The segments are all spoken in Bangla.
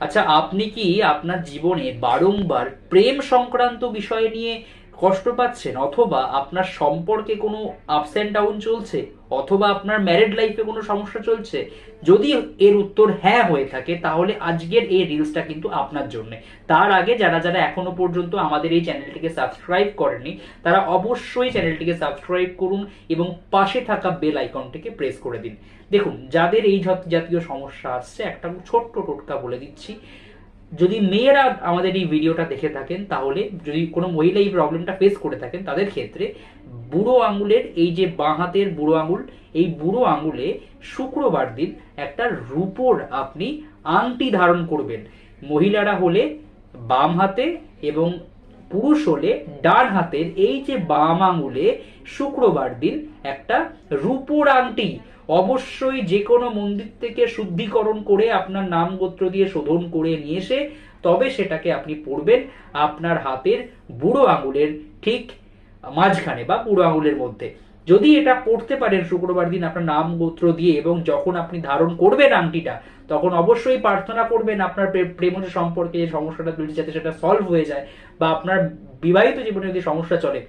আচ্ছা, আপনি কি আপনার জীবনে বারংবার প্রেম সংক্রান্ত বিষয় নিয়ে কষ্ট পাচ্ছেন, অথবা আপনার সম্পর্কে কোনো আপস অ্যান্ড ডাউন চলছে, অথবা আপনার ম্যারেড লাইফে কোনো সমস্যা চলছে? যদি এর উত্তর হ্যাঁ হয়ে থাকে, তাহলে আজকের এই রিলসটা কিন্তু আপনার জন্য। তার আগে যারা যারা এখনো পর্যন্ত আমাদের এই চ্যানেলটিকে সাবস্ক্রাইব করেনি, তারা অবশ্যই চ্যানেলটিকে সাবস্ক্রাইব করুন এবং পাশে থাকা বেল আইকনটিকে প্রেস করে দিন। দেখুন, যাদের এই জাতীয় সমস্যা আসছে, একটা ছোট্ট টোটকা বলে দিচ্ছি। যদি মেয়েরা আমাদের এই ভিডিওটা দেখে থাকেন, তাহলে যদি কোনো মহিলা এই প্রবলেমটা ফেস করে থাকেন, তাদের ক্ষেত্রে বুড়ো আঙুলের এই যে বাঁ হাতের বুড়ো আঙুল, এই বুড়ো আঙুলে শুক্রবার দিন একটা রূপোর আপনি আংটি ধারণ করবেন। মহিলারা হলে বাম হাতে, এবং পুরুষ হলে ডান হাতের এই যে বাম আঙুলে শুক্রবার দিন একটা রূপোর আংটি অবশ্যই যে কোনো মন্দির থেকে শুদ্ধিকরণ করে আপনার নাম গোত্র দিয়ে শোধন করে নিয়ে এসে তবে সেটাকে আপনি পরবেন আপনার হাতের বুড়ো আঙুলের ঠিক মাঝখানে বা বুড়ো আঙুলের মধ্যে। যদি এটা পড়তে পারেন শুক্রবার দিন আপনার নাম গোত্র দিয়ে, এবং যখন আপনি ধারণ করবেন আংটিটা, তখন অবশ্যই প্রার্থনা করবেন আপনার প্রেমের সম্পর্কে যে সমস্যাটা চলছে যাতে সেটা সলভ হয়ে যায়, বা আপনার বিবাহিত জীবনে যদি সমস্যা চলে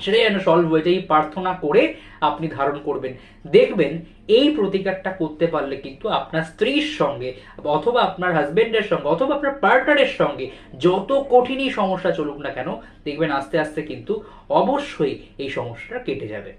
সেটাই যেন সলভ হয়ে যায়, এই প্রার্থনা করে আপনি ধারণ করবেন। দেখবেন এই প্রতিকারটা করতে পারলে কিন্তু আপনার স্ত্রীর সঙ্গে, অথবা আপনার হাজবেন্ডের সঙ্গে, অথবা আপনার পার্টনারের সঙ্গে যত কঠিনই সমস্যা চলুক না কেন, দেখবেন আস্তে আস্তে কিন্তু অবশ্যই এই সমস্যাটা কেটে যাবে।